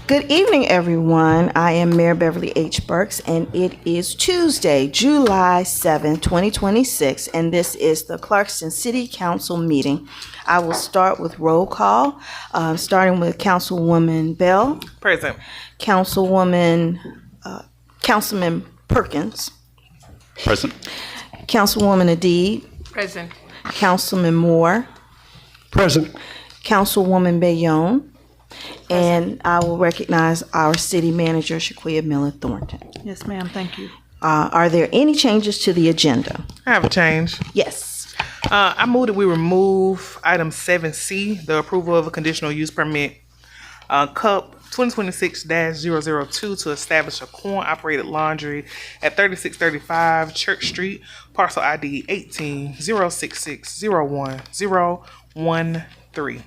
Good evening, everyone. I am Mayor Beverly H. Burks, and it is Tuesday, July 7, 2026, and this is the Clarkston City Council meeting. I will start with roll call, starting with Councilwoman Bell. Present. Councilman Perkins. Present. Councilwoman Adib. Present. Councilman Moore. Present. Councilwoman Bayonne. And I will recognize our city manager, Shaquia Miller Thornton. Yes, ma'am. Thank you. Are there any changes to the agenda? I have a change. Yes. I move that we remove item 7C, the approval of a conditional use permit, Cup 2026-002 to establish a coin-operated laundry at 3635 Church Street, parcel ID 18-066-01-013.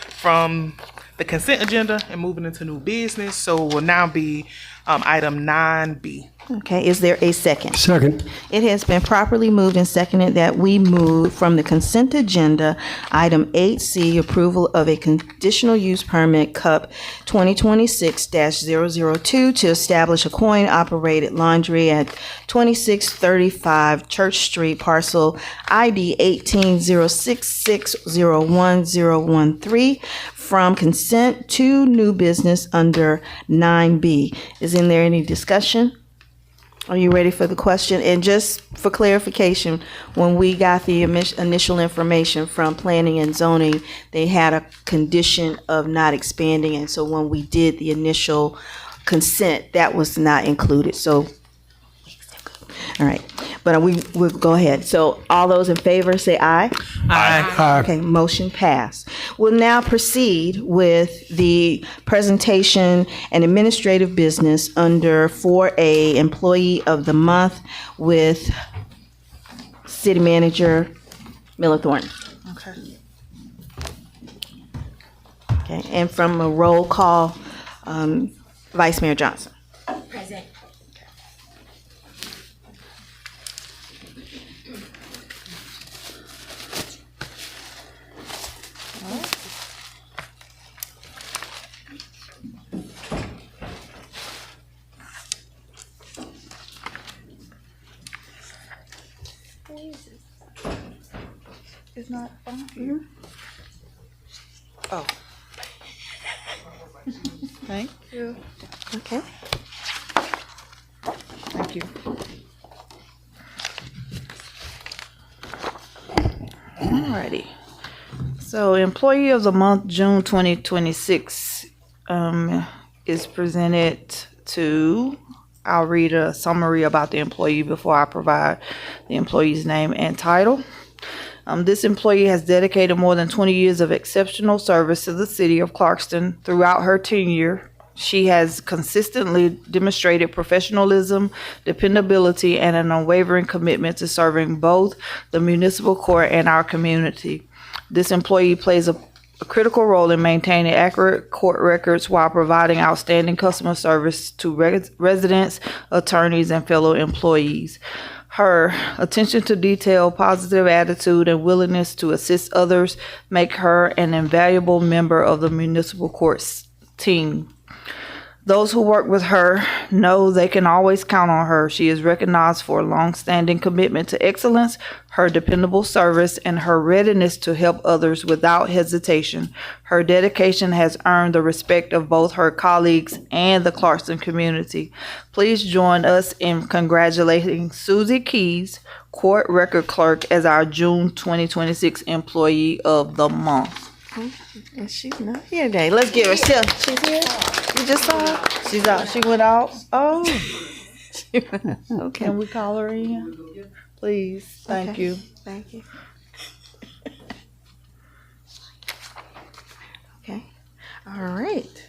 From the consent agenda and moving into new business, so will now be item 9B. Okay, is there a second? Second. It has been properly moved and seconded that we move from the consent agenda, item 8C, approval of a conditional use permit, Cup 2026-002 to establish a coin-operated laundry at 2635 Church Street, parcel ID 18-066-01-013, from consent to new business under 9B. Is in there any discussion? Are you ready for the question? And just for clarification, when we got the initial information from planning and zoning, they had a condition of not expanding. And so when we did the initial consent, that was not included. So, all right. But we'll go ahead. So all those in favor say aye. Aye. Okay, motion passed. We'll now proceed with the presentation and administrative business under 4A, Employee of the Month, with City Manager Miller Thornton. Okay. Okay, and from a roll call, Vice Mayor Johnson. Present. It's not on here. Oh. Thank you. Okay. Thank you. Alrighty. So, Employee of the Month, June 2026, is presented to. I'll read a summary about the employee before I provide the employee's name and title. This employee has dedicated more than 20 years of exceptional service to the city of Clarkston. Throughout her tenure, she has consistently demonstrated professionalism, dependability, and an unwavering commitment to serving both the municipal court and our community. This employee plays a critical role in maintaining accurate court records while providing outstanding customer service to residents, attorneys, and fellow employees. Her attention to detail, positive attitude, and willingness to assist others make her an invaluable member of the municipal courts team. Those who work with her know they can always count on her. She is recognized for a long-standing commitment to excellence, her dependable service, and her readiness to help others without hesitation. Her dedication has earned the respect of both her colleagues and the Clarkston community. Please join us in congratulating Susie Keys, Court Record Clerk, as our June 2026 Employee of the Month. And she's not here today. Let's give her still. She's here. You just saw her? She's out. She went out. Oh, Okay. can we call her in? Please. Thank Okay. you. Thank you. Okay. All right.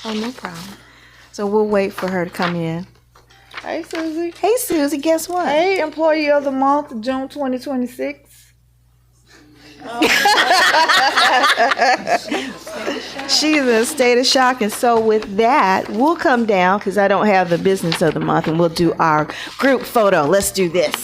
Oh, no problem. So we'll wait for her to come in. Hey, Susie. Hey, Susie, guess what? Hey, Employee of the Month, June 2026. She's in a state of shock. And so with that, we'll come down because I don't have the business of the month, and we'll do our group photo. Let's do this.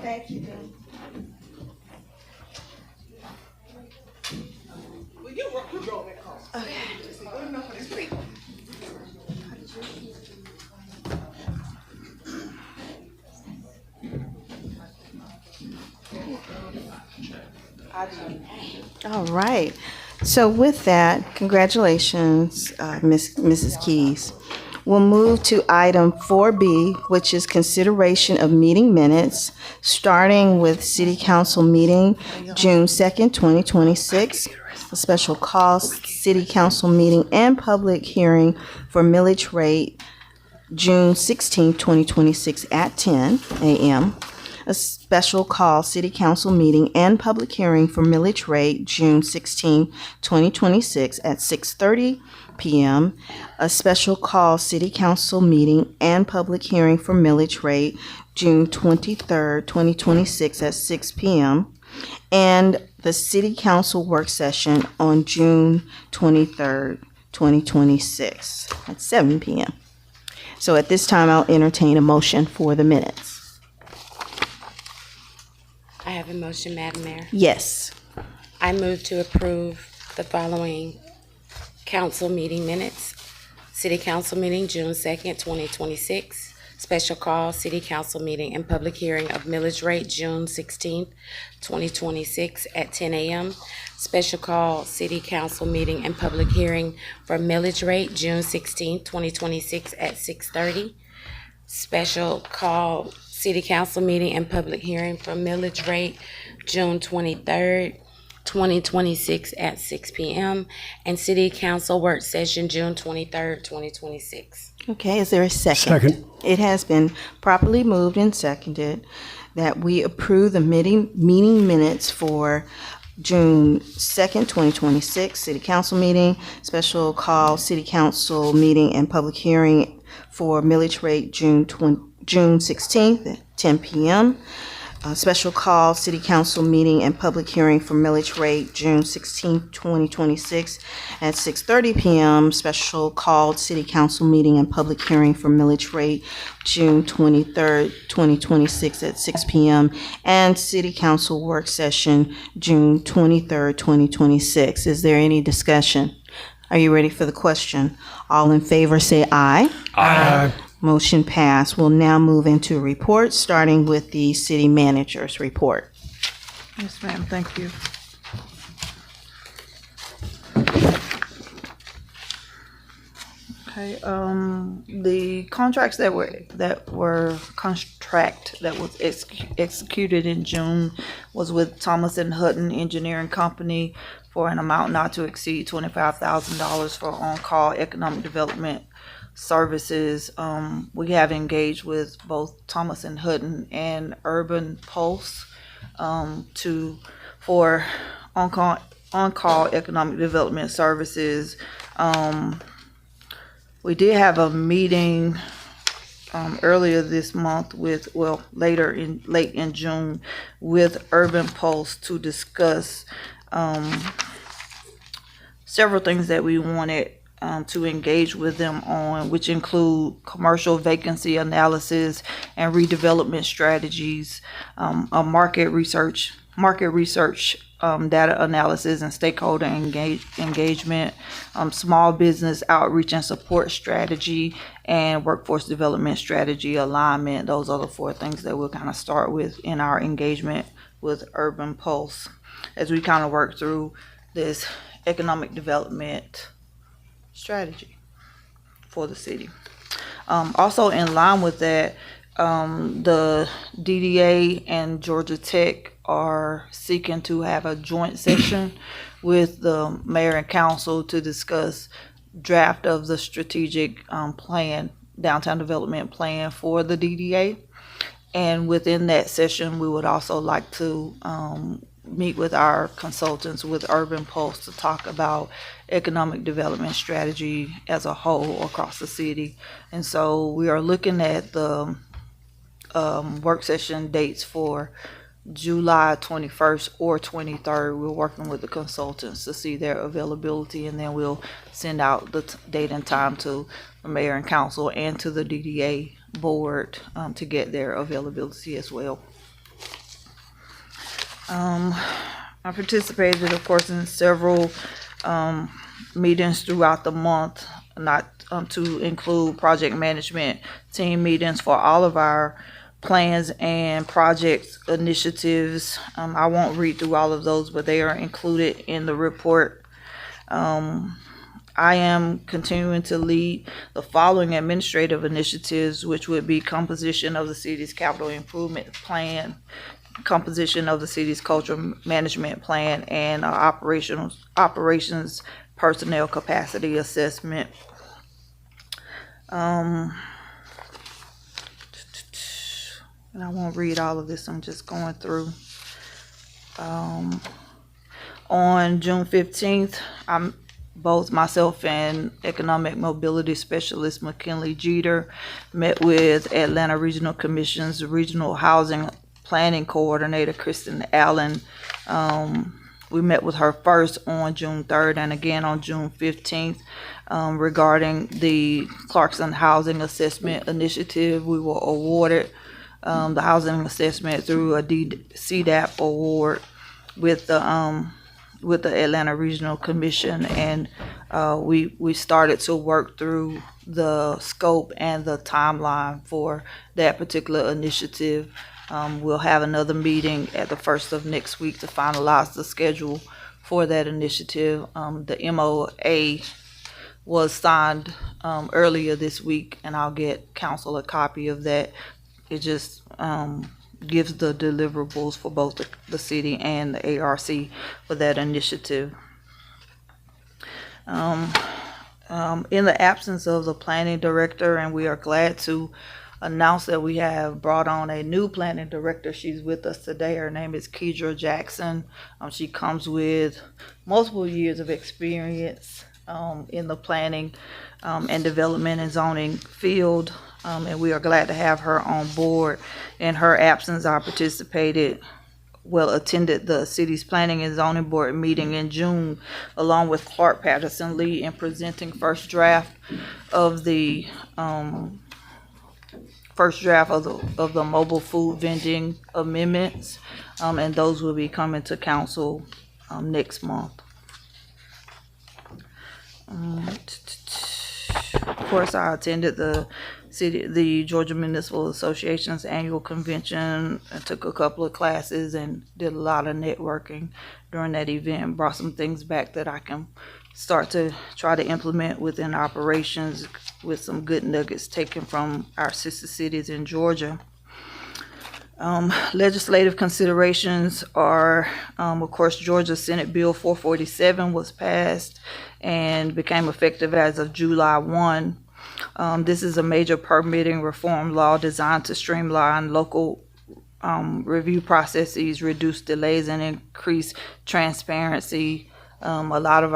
Thank you. Well, you drove that car. Okay. Good enough for this week. All right. So with that, congratulations, Mrs. Keys. We'll move to item 4B, which is consideration of meeting minutes, starting with City Council meeting June 2nd, 2026, a special call City Council meeting and public hearing for millage rate June 16th, 2026 at 10 a.m., a special call City Council meeting and public hearing for millage rate June 16, 2026 at 6:30 p.m., a special call City Council meeting and public hearing for millage rate June 23, 2026 at 6 p.m., and the City Council work session on June 23, 2026 at 7 p.m. So at this time, I'll entertain a motion for the minutes. I have a motion, Madam Mayor. Yes. I move to approve the following council meeting minutes. City Council meeting, June 2nd, 2026. Special call, City Council meeting and public hearing of millage rate, June 16th, 2026 at 10 a.m. Special call, City Council meeting and public hearing for millage rate, June 16th, 2026 at 6:30. Special call, City Council meeting and public hearing for millage rate, June 23rd, 2026 at 6 p.m. and City Council work session, June 23rd, 2026. Okay, is there a second? Second. It has been properly moved and seconded that we approve the meeting minutes for June 2nd, 2026, City Council meeting, special call City Council meeting and public hearing for millage rate June 16th at 10 p.m. Special call City Council meeting and public hearing for millage rate June 16th, 2026 at 6:30 p.m. Special called City Council meeting and public hearing for millage rate June 23rd, 2026 at 6 p.m. and City Council work session June 23rd, 2026. Is there any discussion? Are you ready for the question? All in favor say aye. Aye. Motion passed. We'll now move into reports, starting with the city manager's report. Yes, ma'am, thank you. Okay, the contracts that were contract that was executed in June was with Thomas and Hutton Engineering Company for an amount not to exceed $25,000 for on-call economic development services. We have engaged with both Thomas and Hutton and Urban Pulse for on-call economic development services. We did have a meeting earlier this month late in June with Urban Pulse to discuss several things that we wanted to engage with them on, which include commercial vacancy analysis and redevelopment strategies, a market research data analysis and stakeholder engagement, small business outreach and support strategy, and workforce development strategy alignment. Those are the 4 things that we'll kind of start with in our engagement with Urban Pulse as we kind of work through this economic development strategy for the city. Also in line with that, the DDA and Georgia Tech are seeking to have a joint session with the mayor and council to discuss draft of the strategic downtown development plan for the DDA. And within that session, we would also like to meet with our consultants with Urban Pulse to talk about economic development strategy as a whole across the city. And so we are looking at the work session dates for July 21st or 23rd. We're working with the consultants to see their availability, and then we'll send out the date and time to the mayor and council and to the DDA board to get their availability as well. I participated, of course, in several meetings throughout the month, not to include project management team meetings for all of our plans and project initiatives. I won't read through all of those, but they are included in the report. I am continuing to lead the following administrative initiatives, which would be composition of the city's capital improvement plan, composition of the city's cultural management plan, and operations personnel capacity assessment. And I won't read all of this, I'm just going through. On June 15th, both myself and Economic Mobility Specialist McKinley Jeter met with Atlanta Regional Commission's Regional Housing Planning Coordinator, Kristen Allen. We met with her first on June 3rd and again on June 15th regarding the Clarkston Housing Assessment Initiative. We were awarded the housing assessment through a CDAP award with the Atlanta Regional Commission, and we started to work through the scope and the timeline for that particular initiative. We'll have another meeting at the first of next week to finalize the schedule for that initiative. The MOA was signed earlier this week, and I'll get council a copy of that. It just gives the deliverables for both the city and the ARC for that initiative. In the absence of the planning director, and we are glad to announce that we have brought on a new planning director. She's with us today. Her name is Kedra Jackson. She comes with multiple years of experience in the planning and development and zoning field. And we are glad to have her on board. In her absence, I attended the city's planning and zoning board meeting in June, along with Clark Patterson Lee, in presenting first draft of the mobile food vending amendments, and those will be coming to council next month. Of course, I attended the Georgia Municipal Association's annual convention. I took a couple of classes and did a lot of networking during that event. Brought some things back that I can start to try to implement within operations, with some good nuggets taken from our sister cities in Georgia. Legislative considerations are, of course, Georgia Senate Bill 447 was passed and became effective as of July 1. This is a major permitting reform law designed to streamline local review processes, reduce delays, and increase transparency. A lot of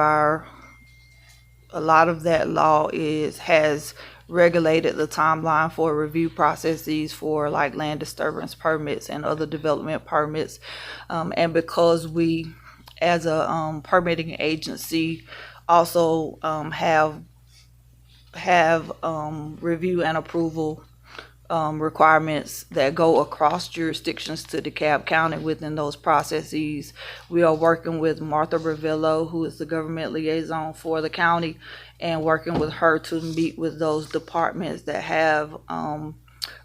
that law has regulated the timeline for review processes for like land disturbance permits and other development permits. And because we, as a permitting agency, also have review and approval requirements that go across jurisdictions to DeKalb County within those processes. We are working with Martha Ravello, who is the government liaison for the county, and working with her to meet with those departments that have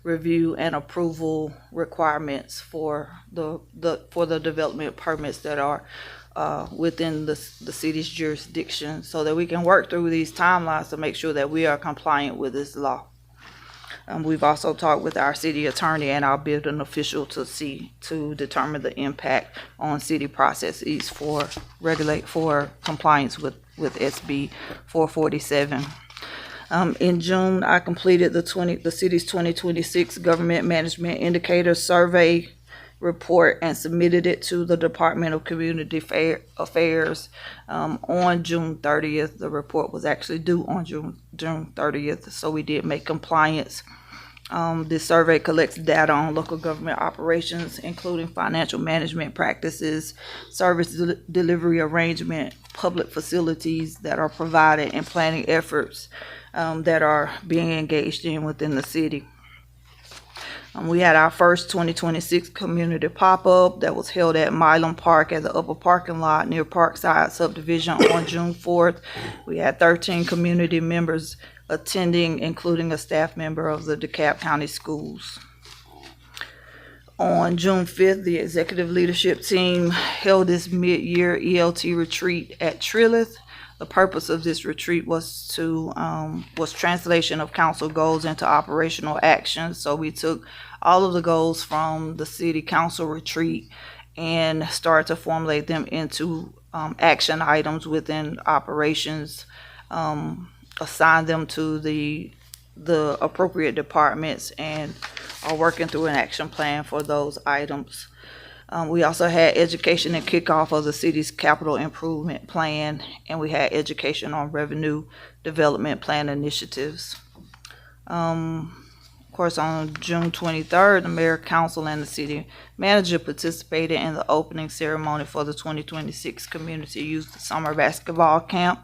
review and approval requirements for the development permits that are within the city's jurisdiction, so that we can work through these timelines to make sure that we are compliant with this law. We've also talked with our city attorney and our building official to determine the impact on city processes for compliance with SB 447. In June, I completed the city's 2026 Government Management Indicator Survey report and submitted it to the Department of Community Affairs on June 30th. The report was actually due on June 30th, so we did make compliance. This survey collects data on local government operations, including financial management practices, service delivery arrangement, public facilities that are provided, and planning efforts that are being engaged in within the city. We had our first 2026 community pop-up that was held at Milam Park at the upper parking lot near Parkside subdivision on June 4th. We had 13 community members attending, including a staff member of the DeKalb County Schools. On June 5th, the executive leadership team held this mid-year ELT retreat at Trilith. The purpose of this retreat was translation of council goals into operational actions. So we took all of the goals from the city council retreat and started to formulate them into action items within operations, assign them to the appropriate departments, and are working through an action plan for those items. We also had education and kickoff of the city's capital improvement plan, and we had education on revenue development plan initiatives. Of course, on June 23rd, the mayor, council, and the city manager participated in the opening ceremony for the 2026 Community Youth Summer Basketball Camp.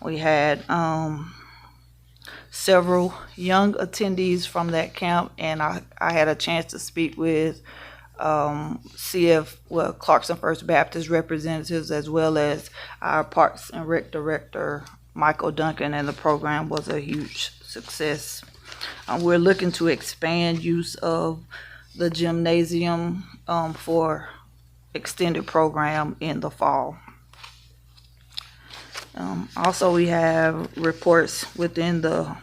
We had several young attendees from that camp, and I had a chance to speak with Clarkston First Baptist representatives, as well as our Parks and Rec Director, Michael Duncan, and the program was a huge success. We're looking to expand use of the gymnasium for extended program in the fall. Also, we have reports within the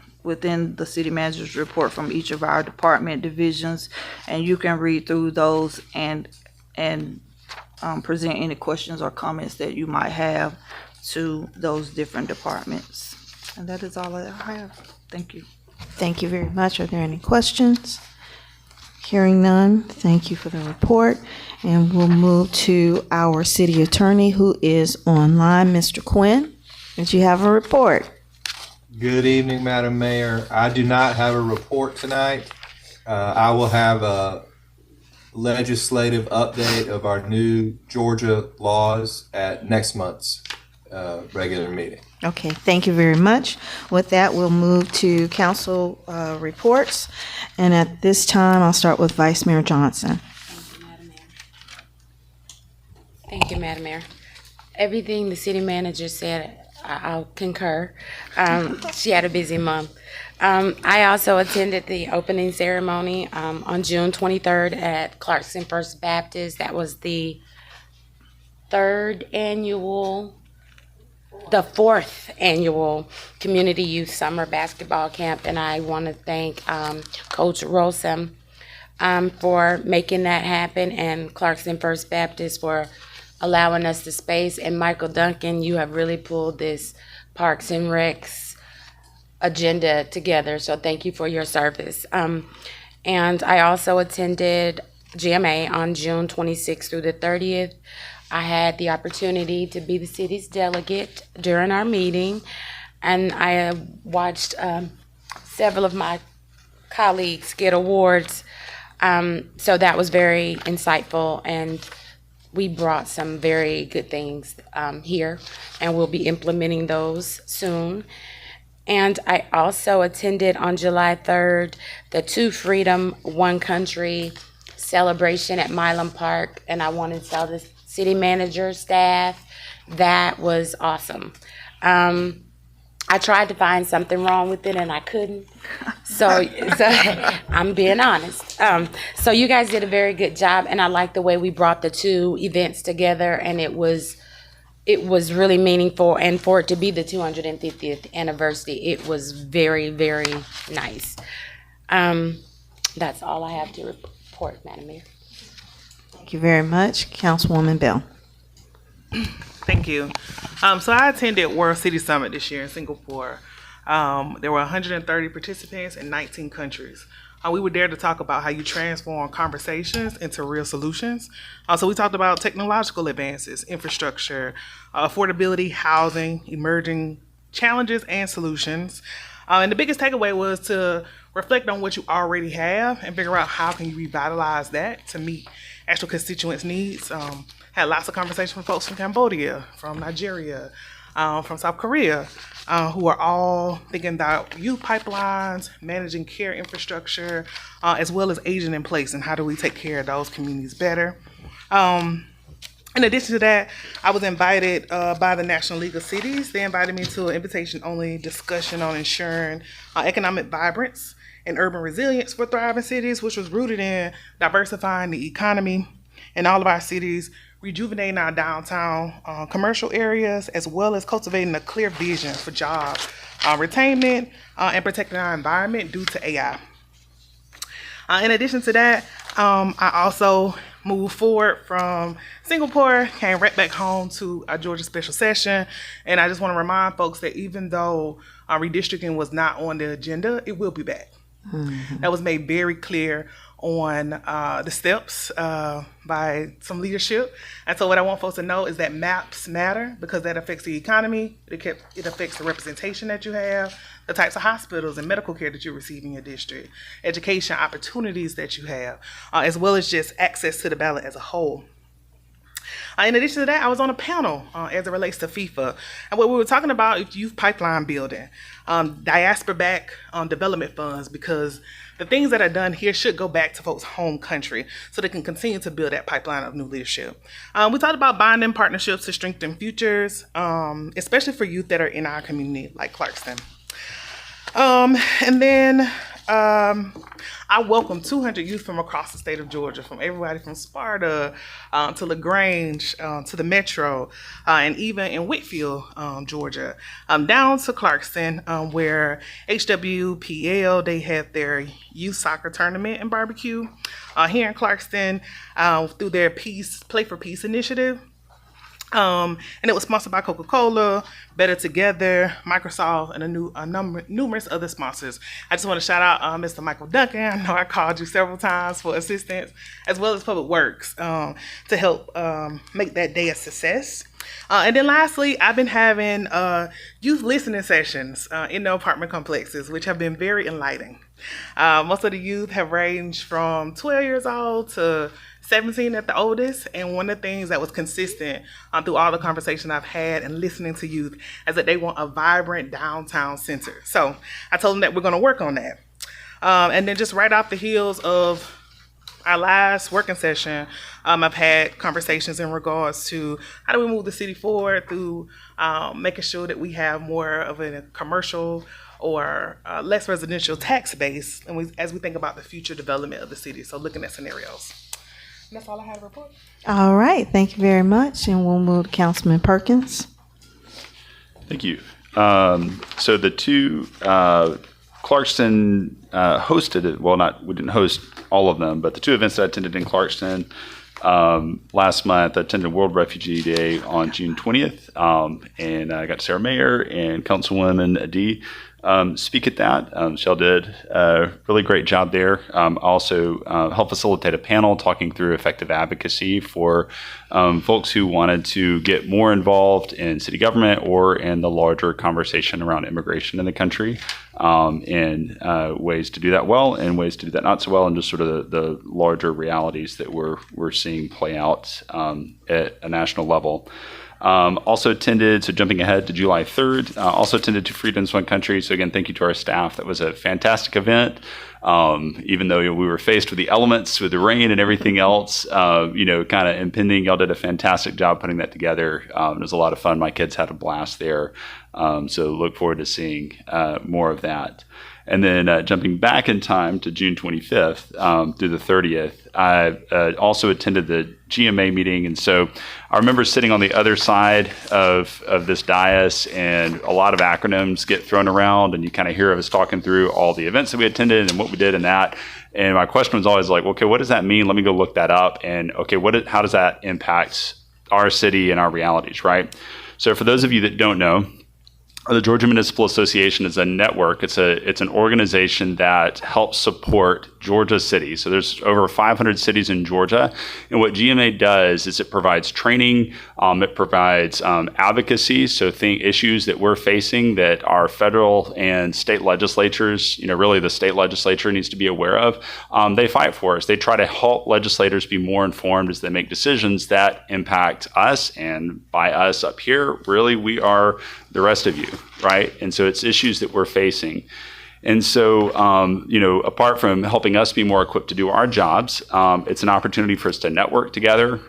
city manager's report from each of our department divisions, and you can read through those and present any questions or comments that you might have to those different departments. And that is all I have. Thank you. Thank you very much. Are there any questions? Hearing none, thank you for the report. And we'll move to our city attorney, who is online. Mr. Quinn, did you have a report? Good evening, Madam Mayor. I do not have a report tonight. I will have a legislative update of our new Georgia laws at next month's regular meeting. Okay, thank you very much. With that, we'll move to council reports. And at this time, I'll start with Vice Mayor Johnson. Thank you, Madam Mayor. Everything the city manager said, I'll concur. She had a busy month. I also attended the opening ceremony on June 23rd at Clarkston First Baptist. That was the fourth annual Community Youth Summer Basketball Camp, and I want to thank Coach Rosem for making that happen, and Clarkston First Baptist for allowing us the space. And Michael Duncan, you have really pulled this Parks and Recs agenda together, so thank you for your service. And I also attended GMA on June 26th through the 30th. I had the opportunity to be the city's delegate during our meeting, and I watched several of my colleagues get awards. So that was very insightful, and we brought some very good things here, and we'll be implementing those soon. And I also attended on July 3rd the Two Freedom, One Country celebration at Milam Park, and I want to tell the city manager, staff, that was awesome. I tried to find something wrong with it and I couldn't. So I'm being honest. So you guys did a very good job, and I like the way we brought the two events together, and it was really meaningful. And for it to be the 250th anniversary, it was very, very nice. That's all I have to report, Madam Mayor. Thank you very much. Councilwoman Bell. Thank you. So I attended World City Summit this year in Singapore. There were 130 participants in 19 countries. We were there to talk about how you transform conversations into real solutions. So we talked about technological advances, infrastructure, affordability, housing, emerging challenges and solutions. And the biggest takeaway was to reflect on what you already have and figure out how can you revitalize that to meet actual constituents' needs. Had lots of conversations with folks from Cambodia, from Nigeria, from South Korea, who are all thinking about youth pipelines, managing care infrastructure, as well as aging in place, and how do we take care of those communities better. In addition to that, I was invited by the National League of Cities. They invited me to an invitation-only discussion on ensuring economic vibrance and urban resilience for thriving cities, which was rooted in diversifying the economy in all of our cities, rejuvenating our downtown commercial areas, as well as cultivating a clear vision for job retainment and protecting our environment due to AI. In addition to that, I also moved forward from Singapore, came right back home to our Georgia special session, and I just want to remind folks that even though redistricting was not on the agenda, it will be back. Mm-hmm. That was made very clear on the steps by some leadership. And so what I want folks to know is that maps matter, because that affects the economy, it affects the representation that you have, the types of hospitals and medical care that you receive in your district, education opportunities that you have, as well as just access to the ballot as a whole. In addition to that, I was on a panel as it relates to FIFA. And what we were talking about is youth pipeline building, diaspora-backed development funds, because the things that are done here should go back to folks' home country so they can continue to build that pipeline of new leadership. We talked about binding partnerships to strengthen futures, especially for youth that are in our community, like Clarkston. And then I welcomed 200 youth from across the state of Georgia, from everybody from Sparta to LaGrange to the Metro, and even in Whitfield, Georgia, down to Clarkston, where HWPL, they had their youth soccer tournament and barbecue. Here in Clarkston, through their Play for Peace initiative. And it was sponsored by Coca-Cola, Better Together, Microsoft, and numerous other sponsors. I just want to shout out Mr. Michael Duncan. I know I called you several times for assistance, as well as Public Works, to help make that day a success. And then lastly, I've been having youth listening sessions in the apartment complexes, which have been very enlightening. Most of the youth have ranged from 12 years old to 17 at the oldest, and one of the things that was consistent through all the conversations I've had and listening to youth is that they want a vibrant downtown center. So I told them that we're going to work on that. And then just right off the heels of our last working session, I've had conversations in regards to how do we move the city forward through making sure that we have more of a commercial or less residential tax base, and as we think about the future development of the city. So looking at scenarios. And that's all I have to report. All right. Thank you very much. And we'll move to Councilman Perkins. Thank you. So the two Clarkston hosted it. Well, we didn't host all of them, but the two events that I attended in Clarkston last month, I attended World Refugee Day on June 20th, and I got to see our mayor and Councilwoman Adee speak at that. Shell did a really great job there. Also helped facilitate a panel talking through effective advocacy for folks who wanted to get more involved in city government or in the larger conversation around immigration in the country, and ways to do that well and ways to do that not so well, and just sort of the larger realities that we're seeing play out at a national level. Also attended, so jumping ahead to July 3rd, also attended To Freedom's One Country. So again, thank you to our staff. That was a fantastic event. Even though we were faced with the elements, with the rain and everything else, kind of impending, y'all did a fantastic job putting that together. It was a lot of fun. My kids had a blast there. So look forward to seeing more of that. And then jumping back in time to June 25th through the 30th, I also attended the GMA meeting. And so I remember sitting on the other side of this dais, and a lot of acronyms get thrown around, and you kind of hear us talking through all the events that we attended and what we did in that. And my question was always like, okay, what does that mean? Let me go look that up. And okay, how does that impact our city and our realities, right? So for those of you that don't know, the Georgia Municipal Association is a network. It's an organization that helps support Georgia cities. So there's over 500 cities in Georgia. And what GMA does is it provides training, it provides advocacy. So issues that we're facing that our federal and state legislatures, really the state legislature needs to be aware of, they fight for us. They try to help legislators be more informed as they make decisions that impact us. And by us up here, really we are the rest of you, right? And so it's issues that we're facing. And so, apart from helping us be more equipped to do our jobs, it's an opportunity for us to network together,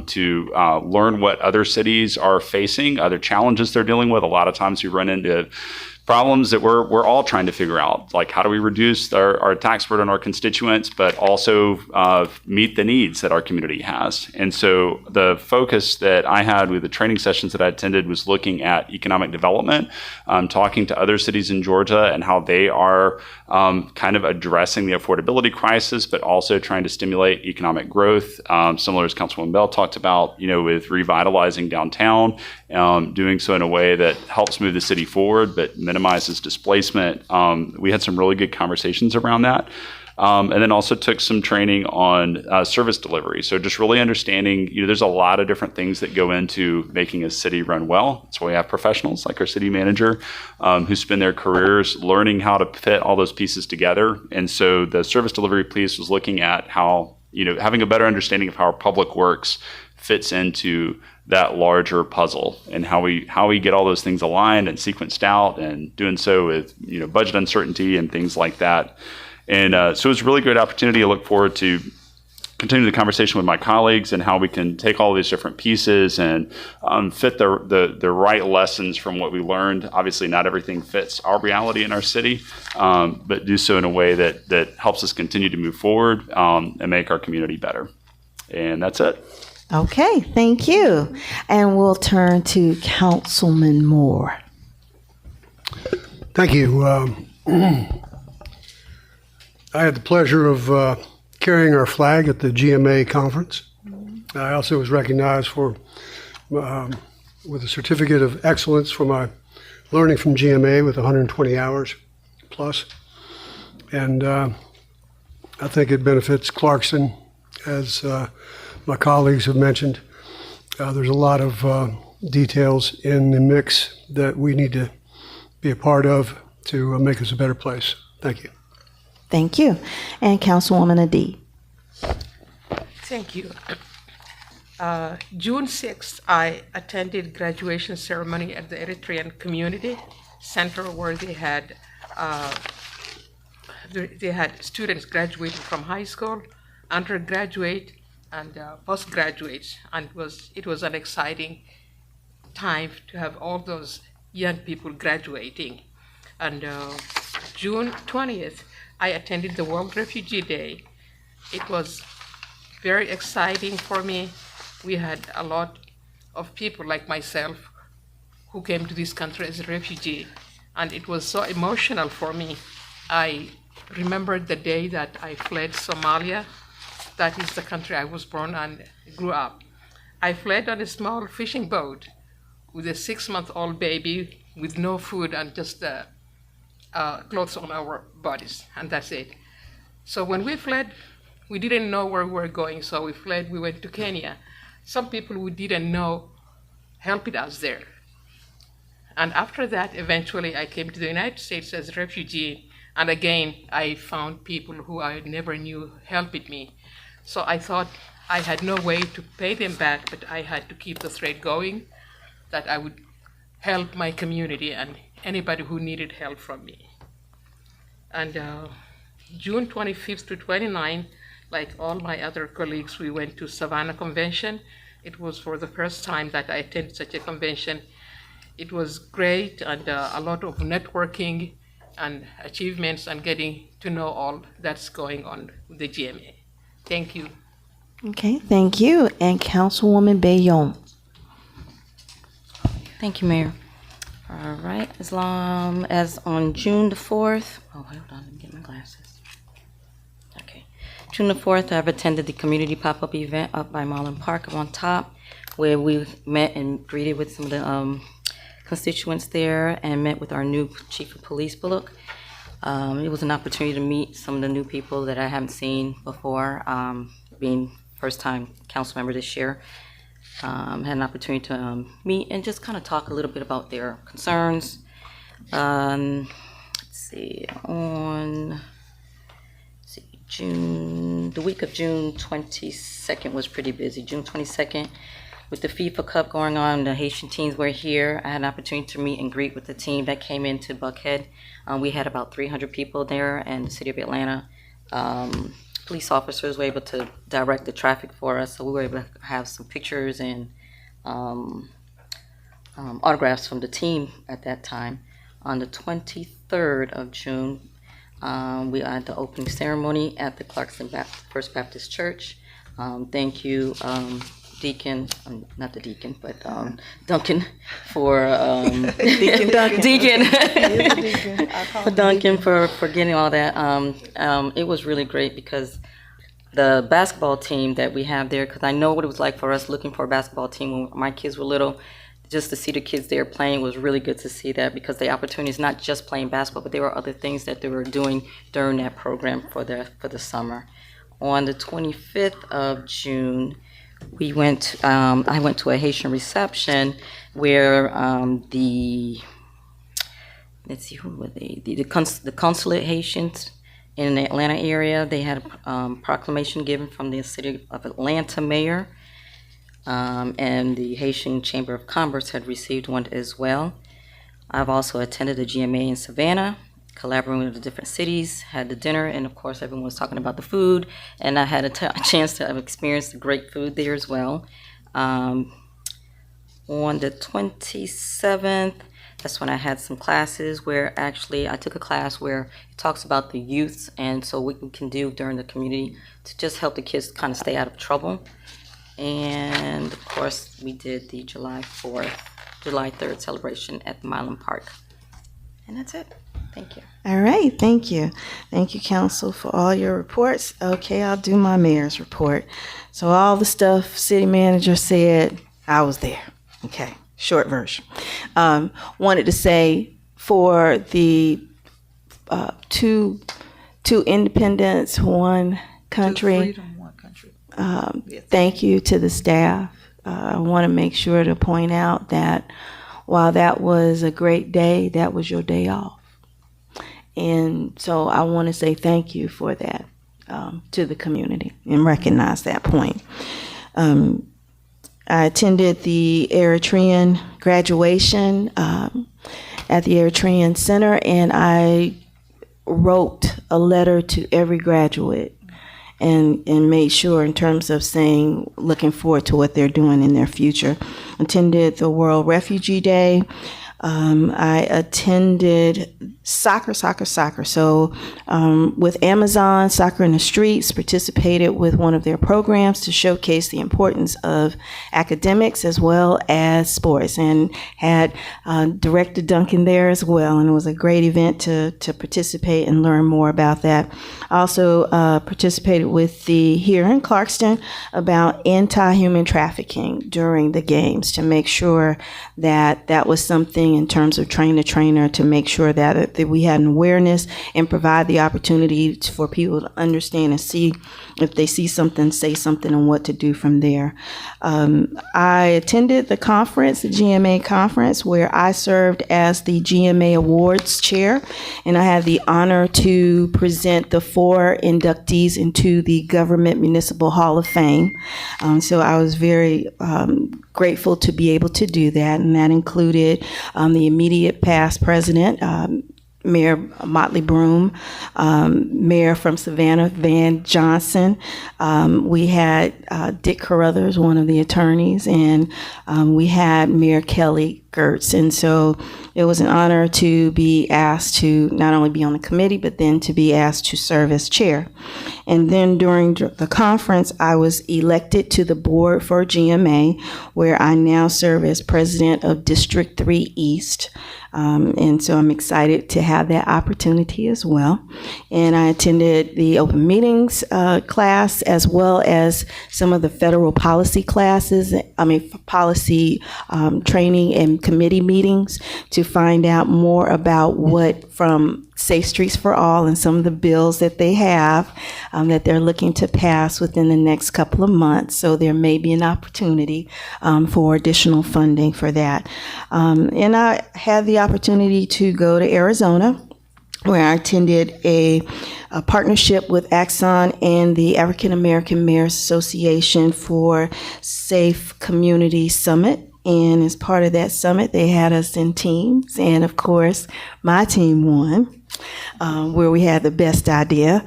to learn what other cities are facing, other challenges they're dealing with. A lot of times we run into problems that we're all trying to figure out, like how do we reduce our tax burden on our constituents, but also meet the needs that our community has. And so the focus that I had with the training sessions that I attended was looking at economic development, talking to other cities in Georgia and how they are kind of addressing the affordability crisis, but also trying to stimulate economic growth, similar as Councilwoman Bell talked about, with revitalizing downtown, doing so in a way that helps move the city forward, but minimizes displacement. We had some really good conversations around that. And then also took some training on service delivery. So just really understanding, there's a lot of different things that go into making a city run well. That's why we have professionals like our city manager who spend their careers learning how to fit all those pieces together. And so the service delivery piece was looking at how, having a better understanding of how our public works fits into that larger puzzle, and how we get all those things aligned and sequenced out, and doing so with budget uncertainty and things like that. And so it was a really great opportunity. I look forward to continuing the conversation with my colleagues and how we can take all these different pieces and fit the right lessons from what we learned. Obviously, not everything fits our reality in our city, but do so in a way that helps us continue to move forward and make our community better. And that's it. Okay, thank you. And we'll turn to Councilman Moore. Thank you. I had the pleasure of carrying our flag at the GMA conference. I also was recognized with a certificate of excellence for my learning from GMA with 120 hours plus. And I think it benefits Clarkston, as my colleagues have mentioned. There's a lot of details in the mix that we need to be a part of to make us a better place. Thank you. Thank you. And Councilwoman Adee. Thank you. June 6th, I attended graduation ceremony at the Eritrean Community Center, where they had students graduating from high school, undergraduate, and postgraduates, and it was an exciting time to have all those young people graduating. And June 20th, I attended the World Refugee Day. It was very exciting for me. We had a lot of people like myself who came to this country as a refugee, and it was so emotional for me I remembered the day that I fled Somalia. That is the country I was born and grew up. I fled on a small fishing boat with a 6-month-old baby with no food and just clothes on our bodies, and that's it. So when we fled, we didn't know where we were going, so we fled, we went to Kenya. Some people we didn't know helped us there. And after that, eventually I came to the United States as a refugee, and again, I found people who I never knew helped me. So I thought I had no way to pay them back, but I had to keep the thread going, that I would help my community and anybody who needed help from me. And June 25th to 29th, like all my other colleagues, we went to Savannah Convention. It was for the first time that I attended such a convention. It was great, and a lot of networking and achievements and getting to know all that's going on with the GMA. Thank you. Okay, thank you. And Councilwoman Bayon. Thank you, Mayor. All right, as long as on June the 4th, hold on, let me get my glasses. Okay, June the 4th, I've attended the community pop-up event up by Marlin Park on top, where we met and greeted with some of the constituents there and met with our new Chief of Police, Bullock. It was an opportunity to meet some of the new people that I haven't seen before, being first-time council member this year. Had an opportunity to meet and just kind of talk a little bit about their concerns. Let's see, the week of June 22nd was pretty busy. June 22nd, with the FIFA Cup going on, the Haitian teams were here. I had an opportunity to meet and greet with the team that came into Buckhead. We had about 300 people there in the city of Atlanta. Police officers were able to direct the traffic for us, so we were able to have some pictures and autographs from the team at that time. On the 23rd of June, we had the opening ceremony at the Clarkston First Baptist Church. Thank you, Deacon, not the Deacon, but Duncan for Deacon Duncan. For Duncan for getting all that. It was really great because the basketball team that we have there, because I know what it was like for us looking for a basketball team when my kids were little. Just to see the kids there playing was really good to see that, because the opportunity is not just playing basketball, but there were other things that they were doing during that program for the summer. On the 25th of June, I went to a Haitian reception where the consulate Haitians in the Atlanta area, they had a proclamation given from the city of Atlanta mayor, and the Haitian Chamber of Commerce had received one as well. I've also attended the GMA in Savannah, collaborating with the different cities, had the dinner, and of course everyone was talking about the food, and I had a chance to experience the great food there as well. On the 27th, that's when I had some classes where actually I took a class where it talks about the youths and so what we can do during the community to just help the kids kind of stay out of trouble. And of course we did the July 3rd celebration at Milan Park. And that's it. Thank you. All right, thank you. Thank you, Council, for all your reports. Okay, I'll do my mayor's report. So all the stuff city manager said, I was there. Okay, short version. Wanted to say for the two independence, one country. Freedom, one country. Thank you to the staff. I want to make sure to point out that while that was a great day, that was your day off. And so I want to say thank you for that to the community and recognize that point. I attended the Eritrean graduation at the Eritrean Center, and I wrote a letter to every graduate and made sure in terms of saying, looking forward to what they're doing in their future. Attended the World Refugee Day. I attended soccer. So with Amazon, Soccer in the Streets, participated with one of their programs to showcase the importance of academics as well as sports, and had Director Duncan there as well. And it was a great event to participate and learn more about that. I also participated with the here in Clarkston about anti-human trafficking during the games, to make sure that that was something in terms of train the trainer, to make sure that we had an awareness and provide the opportunity for people to understand and see, if they see something, say something, and what to do from there. I attended the conference, the GMA conference, where I served as the GMA Awards chair, and I had the honor to present the 4 inductees into the Government Municipal Hall of Fame. So I was very grateful to be able to do that, and that included the immediate past president, Mayor Motley Broom, Mayor from Savannah, Van Johnson. We had Dick Carruthers, one of the attorneys, and we had Mayor Kelly Gertz. And so it was an honor to be asked to not only be on the committee, but then to be asked to serve as chair. And then during the conference, I was elected to the board for GMA, where I now serve as president of District 3 East. And so I'm excited to have that opportunity as well. And I attended the open meetings class, as well as some of the federal policy classes, policy training and committee meetings, to find out more about what from Safe Streets for All and some of the bills that they have that they're looking to pass within the next couple of months. So there may be an opportunity for additional funding for that. And I had the opportunity to go to Arizona, where I attended a partnership with Axon and the African American Mayors Association for Safe Community Summit. And as part of that summit, they had us in teams. And of course, my team won, where we had the best idea.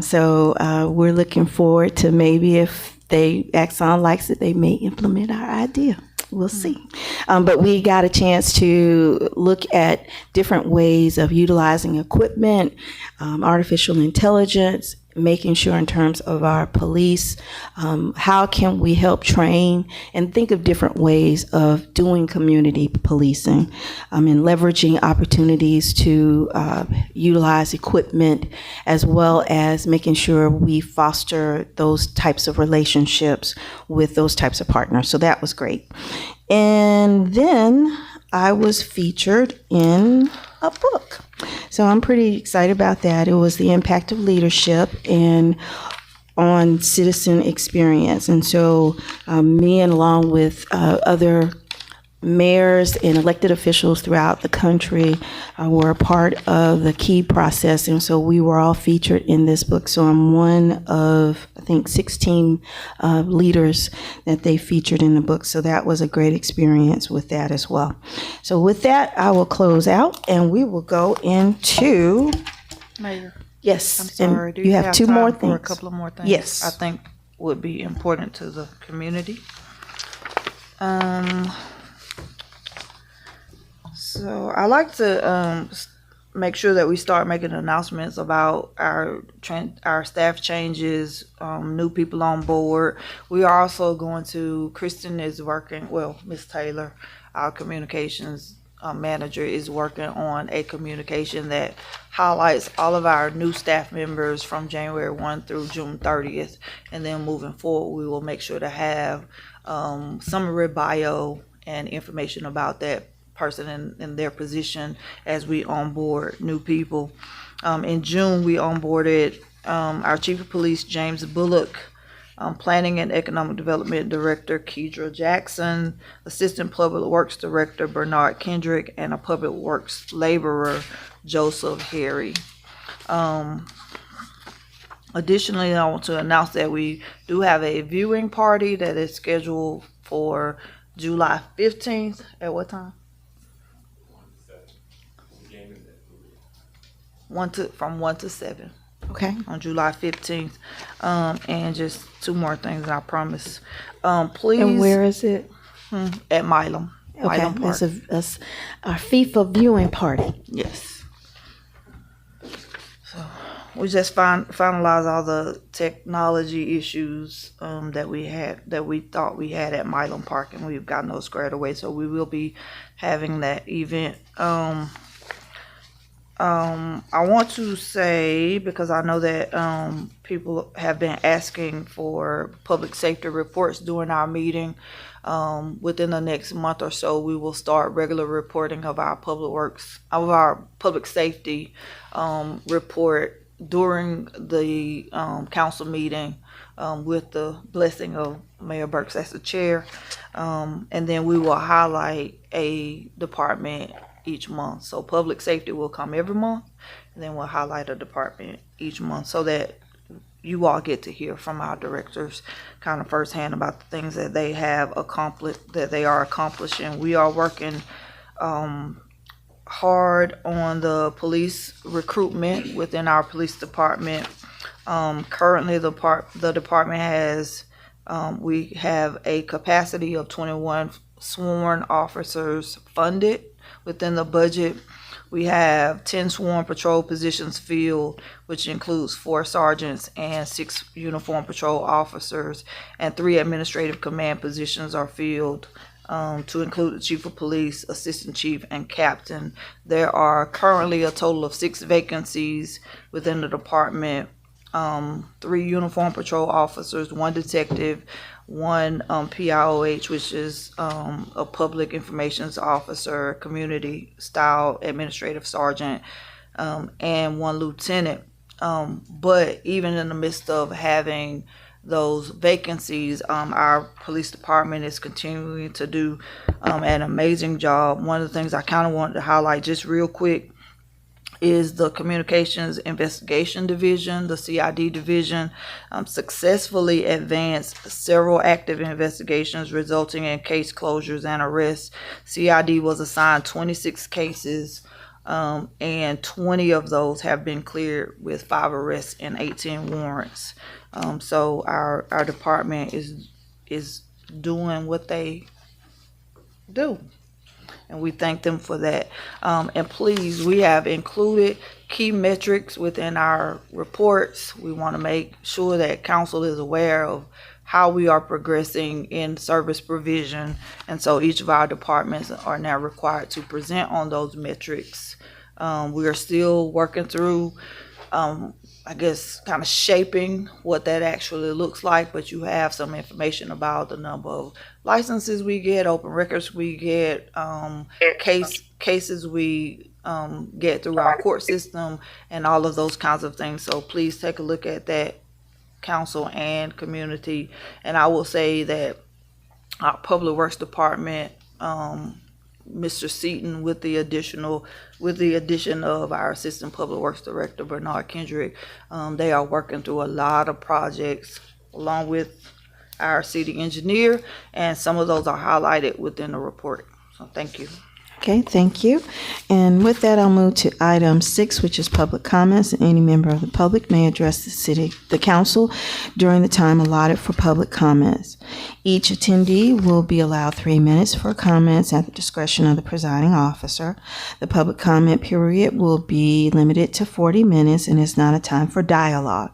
So we're looking forward to, maybe if Axon likes it, they may implement our idea. We'll see. But we got a chance to look at different ways of utilizing equipment, artificial intelligence, making sure in terms of our police, how can we help train and think of different ways of doing community policing, and leveraging opportunities to utilize equipment, as well as making sure we foster those types of relationships with those types of partners. So that was great. And then I was featured in a book. So I'm pretty excited about that. It was The Impact of Leadership and on Citizen Experience. And so me, and along with other mayors and elected officials throughout the country were a part of the key process. And so we were all featured in this book. So I'm one of, I think, 16 leaders that they featured in the book. So that was a great experience with that as well. So with that, I will close out, and we will go into... Mayor, Yes. I'm sorry. And Do you have two time more for things. a couple of more things? Yes. I think would be important to the community. So I like to make sure that we start making announcements about our staff changes, new people on board. We are also going to, Kristen is working, well, Miss Taylor, our communications manager, is working on a communication that highlights all of our new staff members from January 1 through June 30th. And then moving forward, we will make sure to have summary bio and information about that person in their position as we onboard new people. In June, we onboarded our Chief of Police, James Bullock, Planning and Economic Development Director, Kedra Jackson, Assistant Public Works Director, Bernard Kendrick, and a Public Works Laborer, Joseph Harry. Additionally, I want to announce that we do have a viewing party that is scheduled for July 15th. At what time? From 1 to 7. Okay. On July 15th. And just two more things, I promise. Please. And where is it? At Milam. Okay, Milam Park. that's our FIFA viewing party. Yes. So we just finalized all the technology issues that we thought we had at Milam Park, and we've gotten those squared away. So we will be having that event. I want to say, because I know that people have been asking for public safety reports during our meeting. Within the next month or so, we will start regular reporting of our public safety report during the council meeting with the blessing of Mayor Burks as the chair. And then we will highlight a department each month. So public safety will come every month, and then we'll highlight a department each month so that you all get to hear from our directors kind of firsthand about the things that they have accomplished, that they are accomplishing. We are working hard on the police recruitment within our police department. Currently, the department has, we have a capacity of 21 sworn officers funded within the budget. We have 10 sworn patrol positions filled, which includes 4 sergeants and 6 uniform patrol officers, and 3 administrative command positions are filled, to include the chief of police, assistant chief, and captain. There are currently a total of 6 vacancies within the department. 3 uniform patrol officers, 1 detective, 1 PIOH, which is a public information officer, community style administrative sergeant, and 1 lieutenant. But even in the midst of having those vacancies, our police department is continuing to do an amazing job. One of the things I kind of wanted to highlight just real quick is the Communications Investigation Division, the CID division, successfully advanced several active investigations resulting in case closures and arrests. CID was assigned 26 cases, and 20 of those have been cleared with 5 arrests and 18 warrants. So our department is doing what they do, and we thank them for that. And please, we have included key metrics within our reports. We want to make sure that council is aware of how we are progressing in service provision, and so each of our departments are now required to present on those metrics. We are still working through, I guess, kind of shaping what that actually looks like, but you have some information about the number of licenses we get, open records we get, cases we get through our court system, and all of those kinds of things. So please take a look at that, council and community. And I will say that our public works department, Mr. Seaton, with the addition of our assistant public works director Bernard Kendrick, they are working through a lot of projects along with our city engineer, and some of those are highlighted within the report. So thank you. Okay, thank you. And with that, I'll move to item 6, which is public comments. Any member of the public may address the council during the time allotted for public comments. Each attendee will be allowed 3 minutes for comments at the discretion of the presiding officer. The public comment period will be limited to 40 minutes and is not a time for dialogue.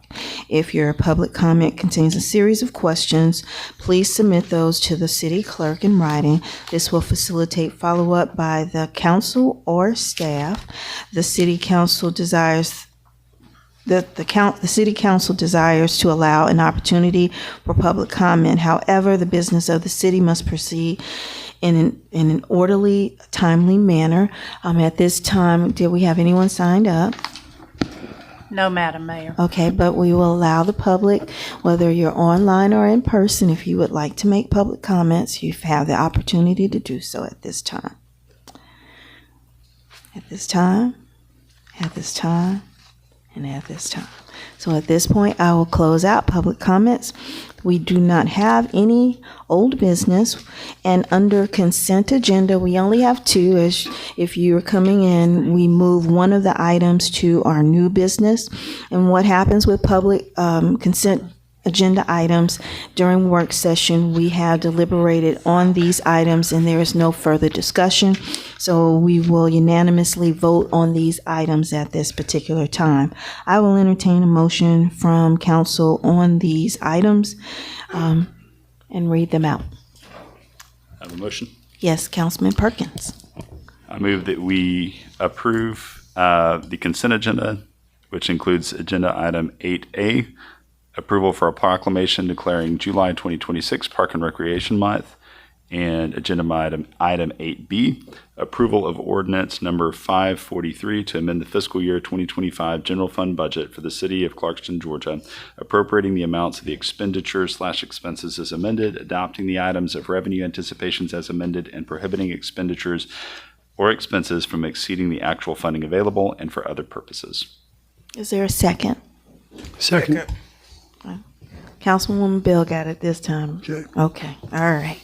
If your public comment contains a series of questions, please submit those to the city clerk in writing. This will facilitate follow-up by the council or staff. The city council desires the city council desires to allow an opportunity for public comment. However, the business of the city must proceed in an orderly, timely manner. At this time, did we have anyone signed up? No, Madam Mayor. Okay, but we will allow the public, whether you're online or in person, if you would like to make public comments, you have the opportunity to do so at this time. At this time, at this time, and at this time. So at this point, I will close out public comments. We do not have any old business, and under consent agenda, we only have 2. As if you're coming in, we move one of the items to our new business. And what happens with public consent agenda items during work session. We have deliberated on these items and there is no further discussion. So we will unanimously vote on these items at this particular time. I will entertain a motion from council on these items and read them out. Have a motion? Yes, Councilman Perkins. I move that we approve the consent agenda, which includes agenda item 8A, approval for a proclamation declaring July 2026 Park and Recreation Month, and agenda item 8B, approval of ordinance number 543 to amend the fiscal year 2025 general fund budget for the city of Clarkston, Georgia, appropriating the amounts of the expenditures/expenses as amended, adopting the items of revenue anticipations as amended, and prohibiting expenditures or expenses from exceeding the actual funding available and for other purposes. Is there a second? Second. Councilwoman Bill got it this time. Okay. All right.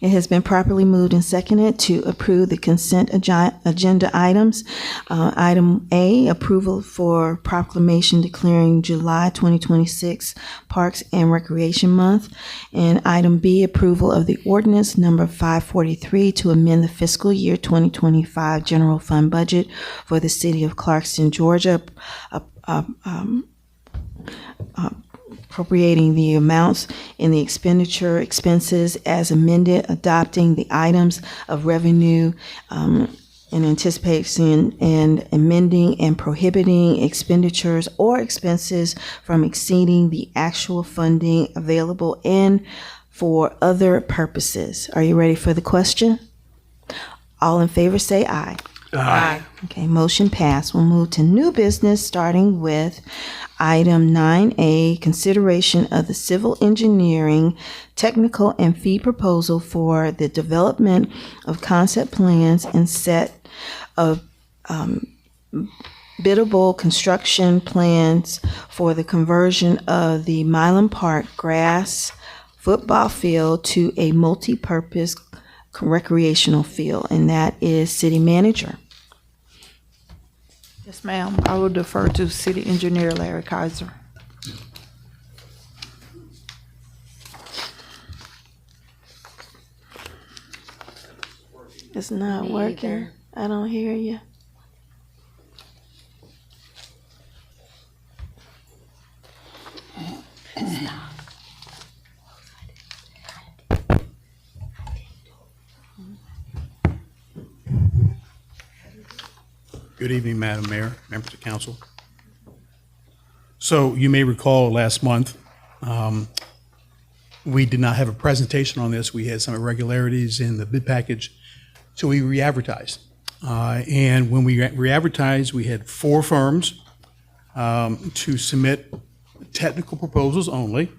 It has been properly moved and seconded to approve the consent agenda items. Item A, approval for proclamation declaring July 2026 Parks and Recreation Month. And item B, approval of the ordinance number 543 to amend the fiscal year 2025 general fund budget for the city of Clarkston, Georgia, appropriating the amounts in the expenses as amended, adopting the items of revenue in anticipation, and amending and prohibiting expenditures or expenses from exceeding the actual funding available and for other purposes. Are you ready for the question? All in favor say aye. Aye. Okay, motion passed. We'll move to new business, starting with item 9A, consideration of the civil engineering technical and fee proposal for the development of concept plans and set of biddable construction plans for the conversion of the Milan Park grass football field to a multi-purpose recreational field, and that is city manager. Yes, ma'am. I will defer to City Engineer Larry Kaiser. It's not Me working. either. I don't hear you. Good evening, Madam Mayor, members of council. So you may recall last month, we did not have a presentation on this. We had some irregularities in the bid package, so we re-advertised. And when we re-advertised, we had 4 firms to submit technical proposals only: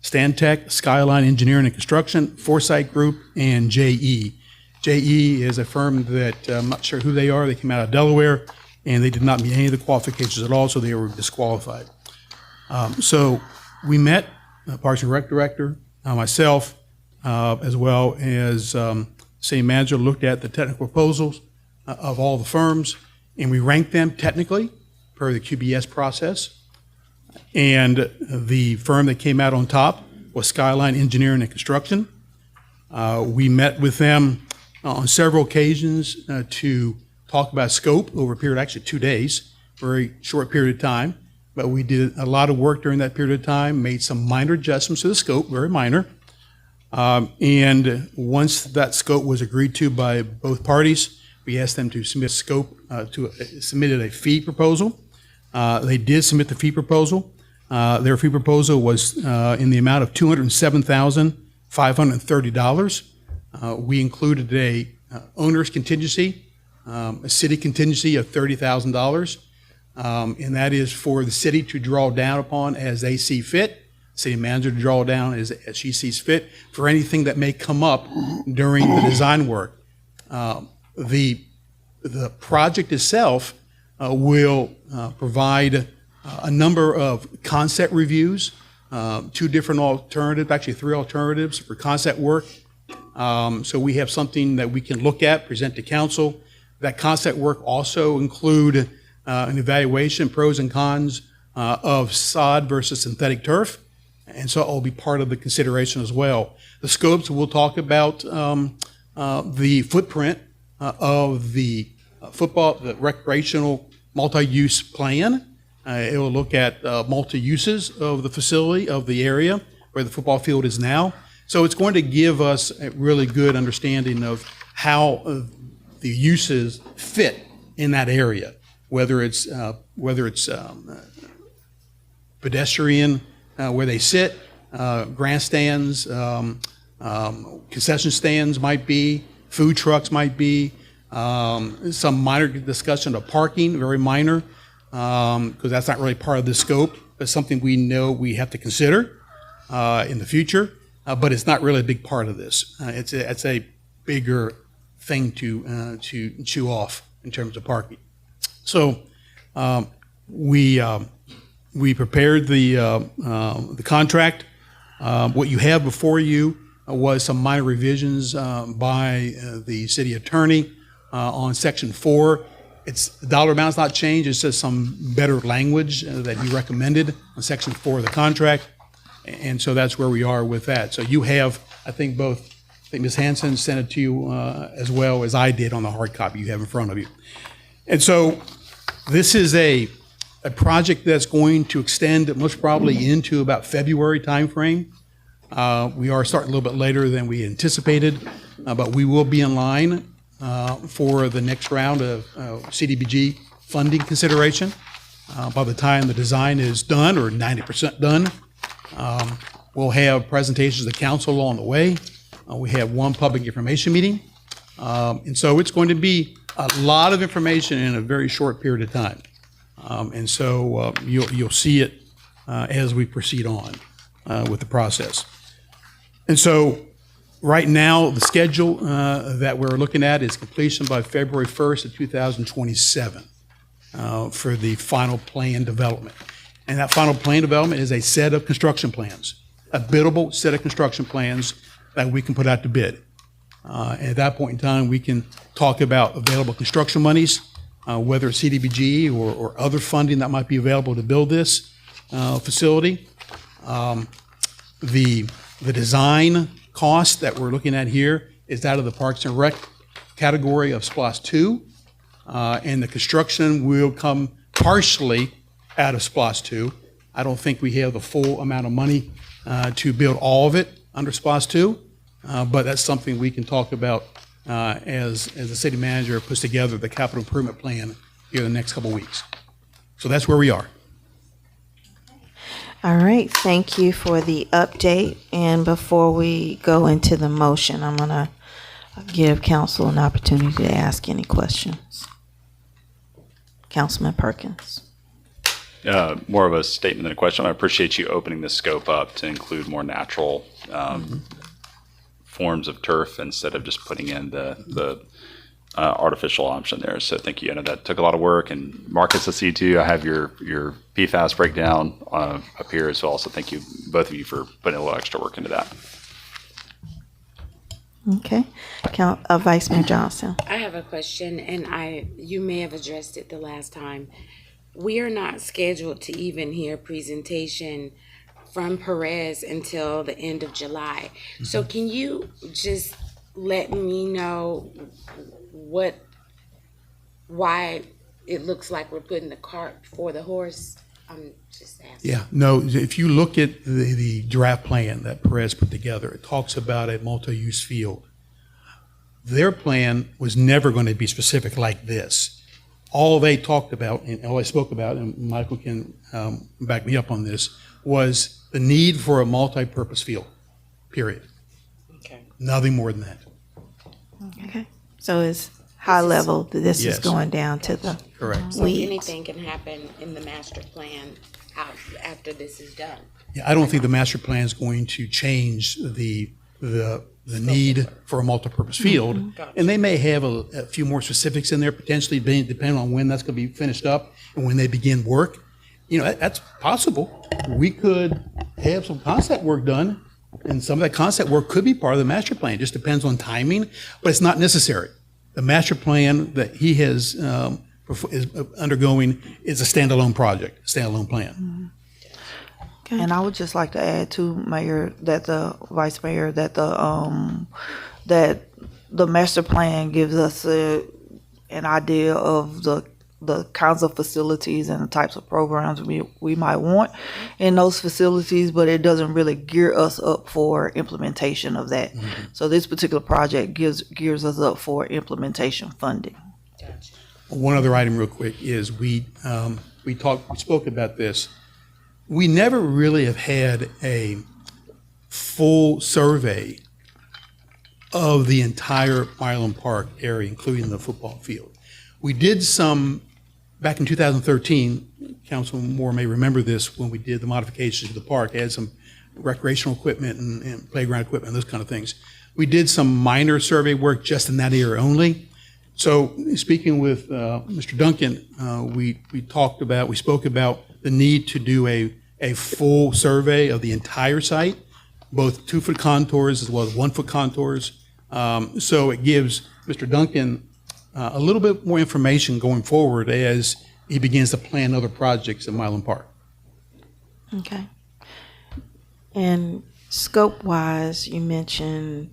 Stantec, Skyline Engineering and Construction, Foresight Group, and JE. JE is a firm that I'm not sure who they are. They came out of Delaware, and they did not meet any of the qualifications at all, so they were disqualified. So we met, Parks and Rec Director, myself, as well as city manager, looked at the technical proposals of all the firms, and we ranked them technically per the QBS process. And the firm that came out on top was Skyline Engineering and Construction. We met with them on several occasions to talk about scope over a period, actually 2 days, very short period of time. But we did a lot of work during that period of time, made some minor adjustments to the scope, very minor. And once that scope was agreed to by both parties, we asked them to submit submitted a fee proposal. They did submit the fee proposal. Their fee proposal was in the amount of $207,530. We included a owner's contingency, a city contingency of $30,000, and that is for the city to draw down upon as they see fit, city manager to draw down as she sees fit for anything that may come up during the design work. The project itself will provide a number of concept reviews, 2 different alternatives, actually 3 alternatives for concept work. So we have something that we can look at, present to council. That concept work also include an evaluation, pros and cons of sod versus synthetic turf. And so it will be part of the consideration as well. The scopes, we'll talk about the footprint of the the recreational multi-use plan. It will look at multi-uses of the facility, of the area where the football field is now. So it's going to give us a really good understanding of how the uses fit in that area, whether it's pedestrian, where they sit, grandstands, concession stands might be, food trucks might be, some minor discussion of parking, very minor, because that's not really part of the scope, but something we know we have to consider in the future, but it's not really a big part of this. It's a bigger thing to chew off in terms of parking. So we prepared the contract. What you have before you was some minor revisions by the city attorney on section 4. The dollar amount's not changed. It's just some better language that he recommended on section 4 of the contract. And so that's where we are with that. So you have, I think Ms. Hanson sent it to you as well as I did on the hard copy you have in front of you. And so this is a project that's going to extend most probably into about February timeframe. We are starting a little bit later than we anticipated, but we will be in line for the next round of CDBG funding consideration. By the time the design is done, or 90% done, we'll have presentations to council along the way. We have one public information meeting. And so it's going to be a lot of information in a very short period of time. And so you'll see it as we proceed on with the process. And so right now, the schedule that we're looking at is completion by February 1st of 2027 for the final plan development. And that final plan development is a set of construction plans, a biddable set of construction plans that we can put out to bid. And at that point in time, we can talk about available construction monies, whether it's CDBG or other funding that might be available to build this facility. The design cost that we're looking at here is out of the Parks and Rec category of SPLOST 2, and the construction will come partially out of SPLOST 2. I don't think we have the full amount of money to build all of it under SPLOST 2, but that's something we can talk about as the city manager puts together the capital improvement plan here in the next couple of weeks. So that's where we are. All right, thank you for the update. And before we go into the motion, I'm going to give council an opportunity to ask any questions. Councilman Perkins. More of a statement than a question. I appreciate you opening the scope up to include more natural forms of turf instead of just putting in the artificial option there. So thank you. I know that took a lot of work. And Marcus, I see too, I have your PFAS breakdown up here as well. So thank you, both of you, for putting a little extra work into that. Okay. Vice Mayor Johnson. I have a question, and you may have addressed it the last time. We are not scheduled to even hear a presentation from Perez until the end of July. Mm-hmm. So can you just let me know why it looks like we're putting the cart before the horse? I'm just asking. Yeah, no, if you look at the draft plan that Perez put together, it talks about a multi-use field. Their plan was never going to be specific like this. All they talked about, and all I spoke about, and Michael can back me up on this, was the need for a multi-purpose field, period. Okay. Nothing more than that. Okay. So it's high level, this Yes. is going down to the Correct. So weeds. anything can happen in the master plan after this is done. Yeah, I don't think the master plan is going to change the need for a multi-purpose field. Gotcha. And they may have a few more specifics in there potentially, depending on when that's going to be finished up and when they begin work. You know, that's possible. We could have some concept work done, and some of that concept work could be part of the master plan. It just depends on timing, but it's not necessary. The master plan that he has is undergoing is a standalone project, standalone plan. Okay. And I would just like to add to Mayor, that the Vice Mayor, that the master plan gives us an idea of the kinds of facilities and the types of programs we might want in those facilities, but it doesn't really gear us up for implementation of that. So this particular project gears us up for implementation funding. One other item real quick is we spoke about this. We never really have had a full survey of the entire Milam Park area, including the football field. We did some back in 2013. Councilman Moore may remember this, when we did the modifications to the park, had some recreational equipment and playground equipment, those kind of things. We did some minor survey work just in that area only. So speaking with Mr. Duncan, we spoke about the need to do a full survey of the entire site, both 2-foot contours as well as 1-foot contours. So it gives Mr. Duncan a little bit more information going forward as he begins to plan other projects at Milam Park. Okay. And scope-wise, you mentioned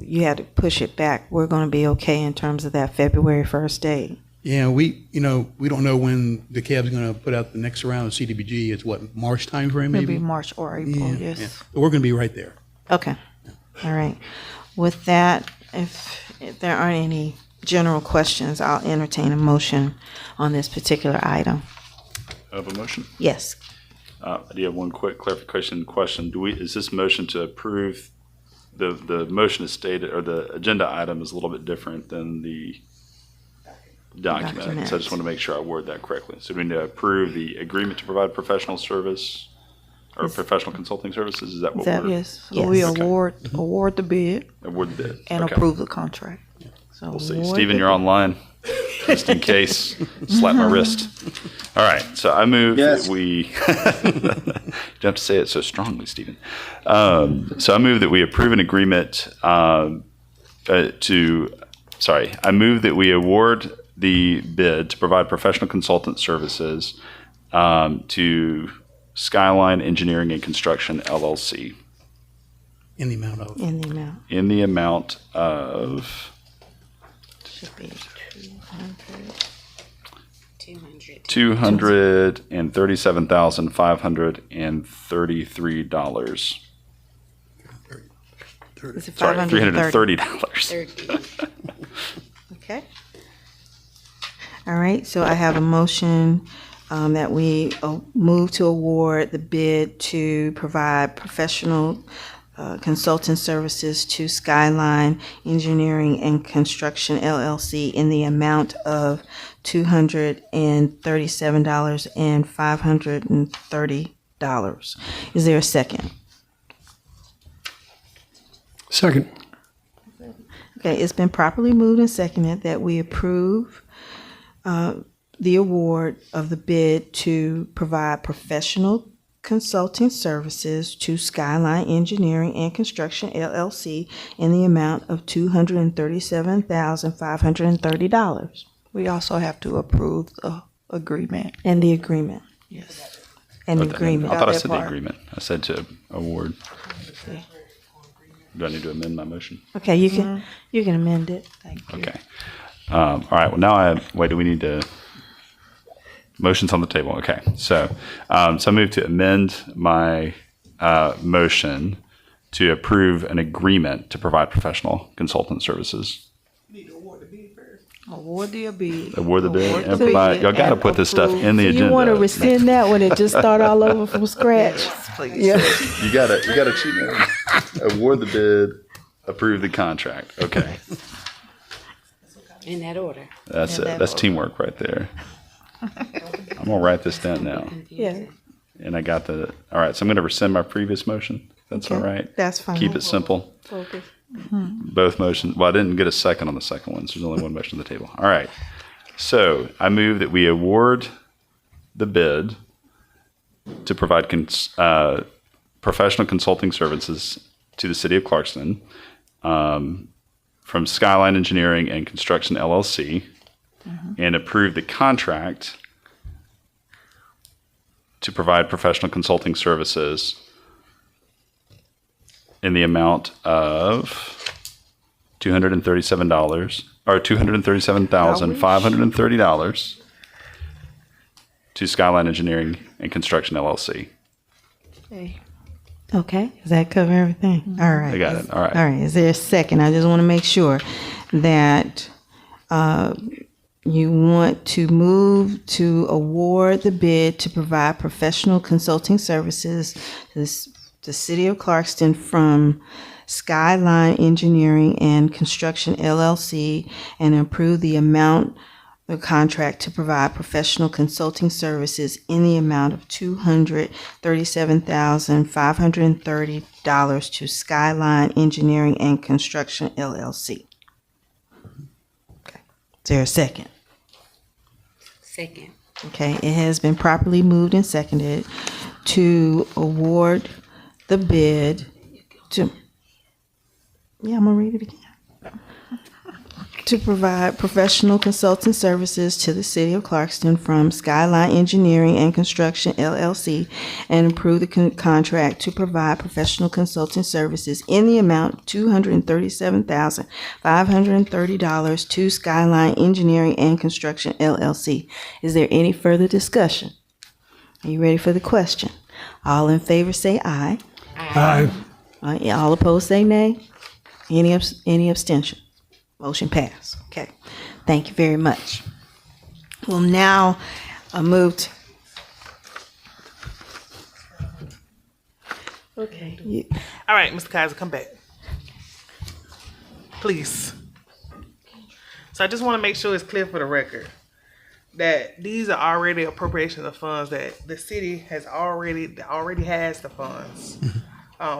you had to push it back. We're going to be okay in terms of that February 1st date. Yeah, we don't know when the CAB's going to put out the next round of CDBG. It's what, March timeframe maybe? Maybe March or April, yes. Yeah. But we're going to be right there. Okay. All right. With that, if there aren't any general questions, I'll entertain a motion on this particular item. I have a motion. Yes. I do have one quick clarification question. Is this motion to approve, the motion is stated, or the agenda item is a little bit different than the document. So I just want to make sure I word that correctly. So we need to approve the agreement to provide professional service or professional consulting services. Is that what we're? Yes. So Yes. we Okay. award the bid Award the bid. and Okay. approve the contract. So We'll see. award Stephen, the you're online, just in case. Slap my wrist. All right. So I move that we. You don't have to say it so strongly, Stephen. So I move that we approve an agreement I move that we award the bid to provide professional consultant services to Skyline Engineering and Construction, LLC. In the amount of. In the amount. In the amount of Should be 200. $237,533. Is it Sorry, $530? $330. Okay. All right, so I have a motion that we move to award the bid to provide professional consulting services to Skyline Engineering and Construction LLC in the amount of $237,530. Is there a second? Second. Okay, it's been properly moved and seconded that we approve the award of the bid to provide professional consulting services to Skyline Engineering and Construction LLC in the amount of $237,530. We also have to approve the agreement. And the agreement. Yes. And the I agreement. thought I that said the part. agreement. I said to award. Okay. Do I need to amend my motion? Okay, you can amend it. Thank you. Okay. All right. Well, now do we need to? Motion's on the table. Okay. So I move to amend my motion to approve an agreement to provide professional consultant services. Award the bid. Award the bid. Award the And bid y'all got to and put this stuff approve. in the agenda. You want to rescind that one and just start all over from scratch? Please. Yeah. You got to cheat me. Award the bid, approve the contract. Okay. In that order. That's it. That's teamwork right there. I'm going to write this down now. Yeah. And I got all right. So I'm going to rescind my previous motion. That's all right. That's fine. Keep it simple. Focus. Both motions. Well, I didn't get a second on the second one, so there's only one motion on the table. All right. So I move that we award the bid to provide professional consulting services to the city of Clarkston from Skyline Engineering and Construction LLC, and approve the contract to provide professional consulting services in the amount of $237 or $237,530 to Skyline Engineering and Construction LLC. Okay, does that cover everything? All right. I got it. All right. All right, is there a second? I just want to make sure that you want to move to award the bid to provide professional consulting services to the City of Clarkston from Skyline Engineering and Construction LLC and approve the amount the contract to provide professional consulting services in the amount of $237,530 to Skyline Engineering and Construction LLC. Okay. Is there a second? Second. Okay, it has been properly moved and seconded to award the bid to, I'm gonna read it again. To provide professional consulting services to the City of Clarkston from Skyline Engineering and Construction LLC and approve the contract to provide professional consulting services in the amount of $237,530 to Skyline Engineering and Construction LLC. Is there any further discussion? Are you ready for the question? All in favor say aye. Aye. All opposed say nay. Any abstention? Motion passed. Okay. Thank you very much. We'll now move to. Okay. All right, Mr. Kaiser, come back. Please. So I just want to make sure it's clear for the record that these are already appropriations of funds that the city has already has the funds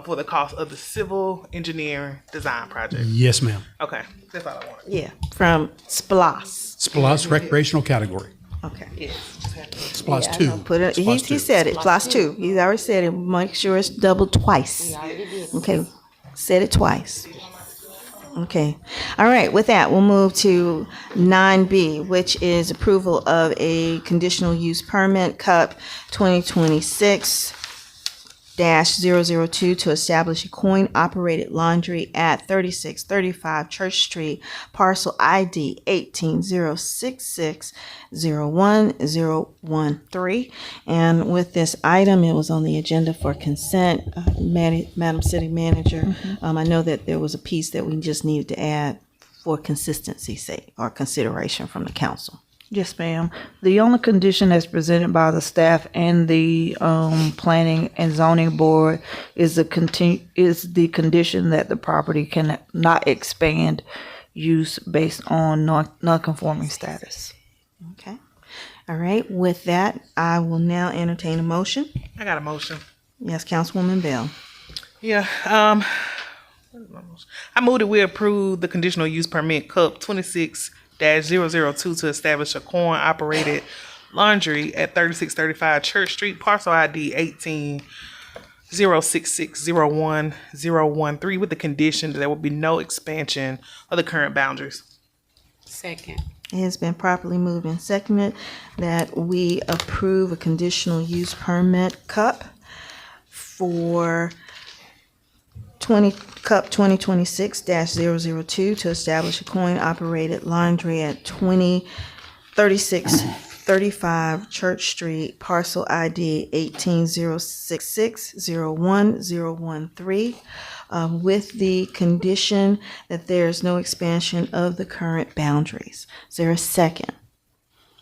for the cost of the civil engineering design project. Yes, ma'am. Okay, that's all I wanted. Yeah, from SPLOS. SPLOS recreational category. Okay. SPLOS 2. Put it. He said it. SPLOS 2. He's already said it. Make sure it's doubled twice. Okay. Said it twice. Okay. All right. With that, we'll move to 9B, which is approval of a conditional use permit, CUP 2026-002, to establish a coin-operated laundry at 3635 Church Street, parcel ID 18066010013. And with this item, it was on the agenda for consent. Madam City Manager, I know that there was a piece that we just needed to add for consistency's sake or consideration from the council. Yes, ma'am. The only condition that's presented by the staff and the planning and zoning board is the condition that the property cannot expand use based on non-conforming status. Okay. All right. With that, I will now entertain a motion. I got a motion. Yes, Councilwoman Bell. Yeah. I move that we approve the conditional use permit CUP 26-002 to establish a coin-operated laundry at 3635 Church Street, parcel ID 18066010013, with the condition that there will be no expansion of the current boundaries. Second. It has been properly moved and seconded that we approve a conditional use permit CUP for CUP 2026-002 to establish a coin-operated laundry at 3635 Church Street, parcel ID 18066010013, with the condition that there's no expansion of the current boundaries. Is there a second?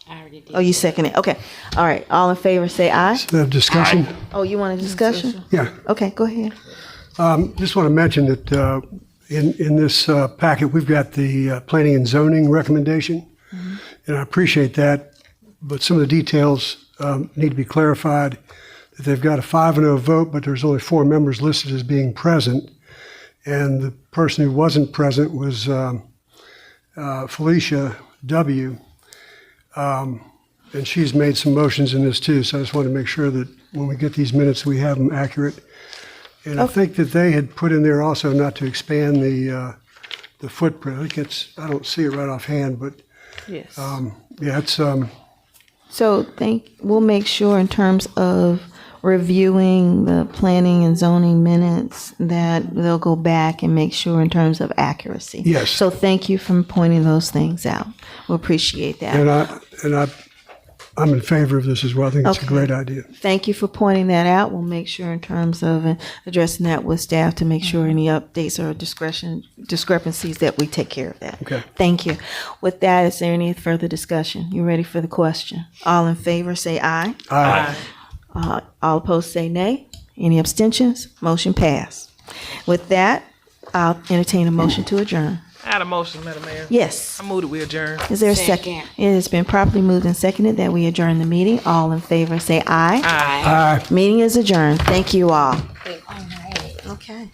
I already did. Oh, you second it. Okay. All right. All in favor say aye. Discussion? Oh, you want a discussion? Yeah. Okay, go ahead. Just want to mention that in this packet, we've got the planning and zoning recommendation, and I appreciate that, but some of the details need to be clarified. That they've got a 5-0 vote, but there's only 4 members listed as being present, and the person who wasn't present was Felicia W., and she's made some motions in this too, so I just want to make sure that when we get these minutes, we have them accurate. And I think that they had put in there also not to expand the footprint. I think I don't see it right offhand, but Yes. yeah, it's So we'll make sure in terms of reviewing the planning and zoning minutes that they'll go back and make sure in terms of accuracy. Yes. So thank you for pointing those things out. We appreciate that. I'm in favor of this as well. I think it's a Okay. great idea. Thank you for pointing that out. We'll make sure in terms of addressing that with staff to make sure any updates or discrepancies that we take care of that. Okay. Thank you. With that, is there any further discussion? You ready for the question? All in favor, say aye. Aye. All opposed, say nay. Any abstentions? Motion passed. With that, I'll entertain a motion to adjourn. I had a motion, Madam Mayor. Yes. I moved it, we adjourn. Is there a second? Second. It has been properly moved and seconded that we adjourn the meeting. All in favor, say aye. Aye. Aye. Meeting is adjourned. Thank you all. Okay.